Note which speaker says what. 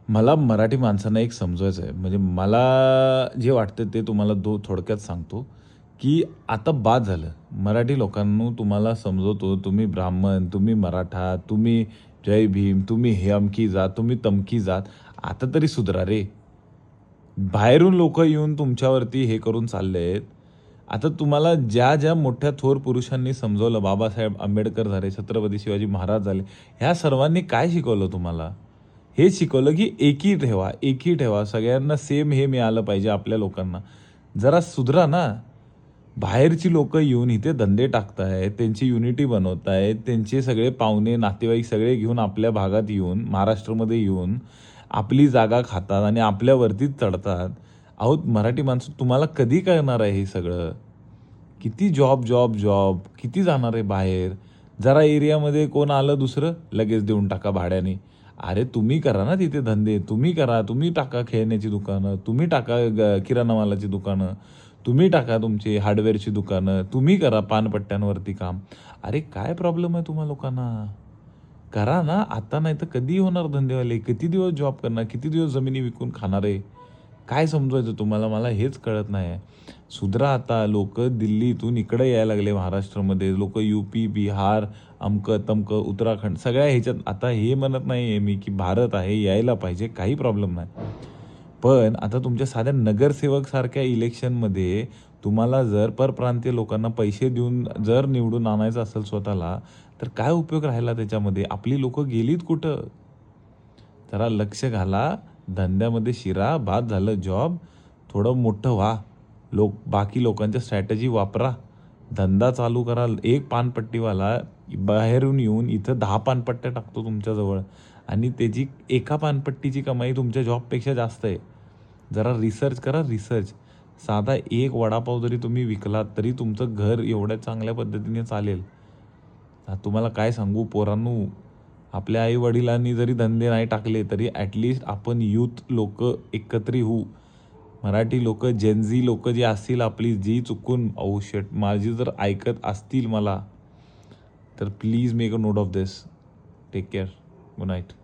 Speaker 1: मला मराठी माणसांना एक समजवायचं आहे. म्हणजे मला जे वाटतं ते तुम्हाला थोडक्यात सांगतो, की आता बास झालं. मराठी लोकांनो तुम्हाला समजवतो, तुम्ही ब्राह्मण, तुम्ही मराठा, तुम्ही जय भीम, तुम्ही हे अमकी जात, तुम्ही तमकी जात. आता तरी सुधरा रे. बाहेरून लोकं येऊन तुमच्यावरती हे करून चाललेत. आता तुम्हाला ज्या मोठ्या थोर पुरुषांनी समजवलं, बाबासाहेब आंबेडकर झाले, छत्रपती शिवाजी महाराज झाले, ह्या सर्वांनी काय शिकवलं तुम्हाला? हेच शिकवलं, की एकी ठेवा, एकी ठेवा. सगळ्यांना सेम हे मिळालं पाहिजे आपल्या लोकांना. जरा सुधरा ना. बाहेरची लोकं येऊन इथे धंदे टाकतायत, त्यांची युनिटी बनवतायत, त्यांचे सगळे पाहुणे, नातेवाईक सगळे घेऊन आपल्या भागात येऊन, महाराष्ट्रामध्ये येऊन आपली जागा खातात आणि आपल्यावरतीच चढतात. अहो, मराठी माणसं तुम्हाला कधी कळणार आहे हे सगळं? किती जॉब, जॉब, जॉब. किती जाणार आहे बाहेर? जरा एरियामध्ये कोण आलं दुसरं, लगेच देऊन टाका भाड्याने. अरे तुम्ही करा ना तिथे धंदे. तुम्ही करा. तुम्ही टाका खेळण्याची दुकानं. तुम्ही टाका किराणा मालाची दुकानं. तुम्ही टाका तुमची हार्डवेअरची दुकानं. तुम्ही करा पानपट्ट्यांवरती काम. अरे काय प्रॉब्लेम आहे तुम्हा लोकांना? करा ना. आता नाही तर कधी होणार धंदेवाले? किती दिवस जॉब करणार? किती दिवस जमिनी विकून खाणार आहे? काय समजवायचं तुम्हाला? मला हेच कळत नाही. सुधरा आता. लोकं दिल्लीतून इकडे यायला लागले महाराष्ट्रामध्ये. लोकं यूपी, बिहार, अमकं-तमकं, उत्तराखंड सगळ्या ह्याच्यात. आता हे म्हणत नाहीये मी, की भारत आहे, यायला पाहिजे, काही प्रॉब्लेम नाही. पण आता तुमच्या साध्या नगरसेवकसारख्या इलेक्शनमध्ये तुम्हाला जर परप्रांतीय लोकांना पैसे देऊन जर निवडून आणायचं असेल स्वतःला, तर काय उपयोग राहिला त्याच्यामध्ये? आपली लोकं गेलीत कुठं? जरा लक्ष घाला, धंद्यामध्ये शिरा, बाद झालं जॉब, थोडं मोठं व्हा. बाकी लोकांच्या स्ट्रॅटेजी वापरा. धंदा चालू करा. एक पानपट्टीवाला बाहेरून येऊन इथं 10 पानपट्ट्या टाकतो तुमच्याजवळ आणि त्याची एका पानपट्टीची कमाई तुमच्या जॉबपेक्षा जास्त आहे. जरा रिसर्च करा, रिसर्च. साधा एक वडापाव जरी तुम्ही विकलात, तरी तुमचं घर एवढ्या चांगल्या पद्धतीने चालेल. तुम्हाला काय सांगू पोरांनो, आपल्या आई-वडिलांनी जरी धंदे नाही टाकले, तरी ॲटलीस्ट आपण यूथ लोकं एकत्रित होऊ. मराठी लोकं, जेन झी लोकं जी असतील आपली, जी चुकून ओह शिट! माझी जर ऐकत असतील मला, तर please make a note of this. Take care. Good night.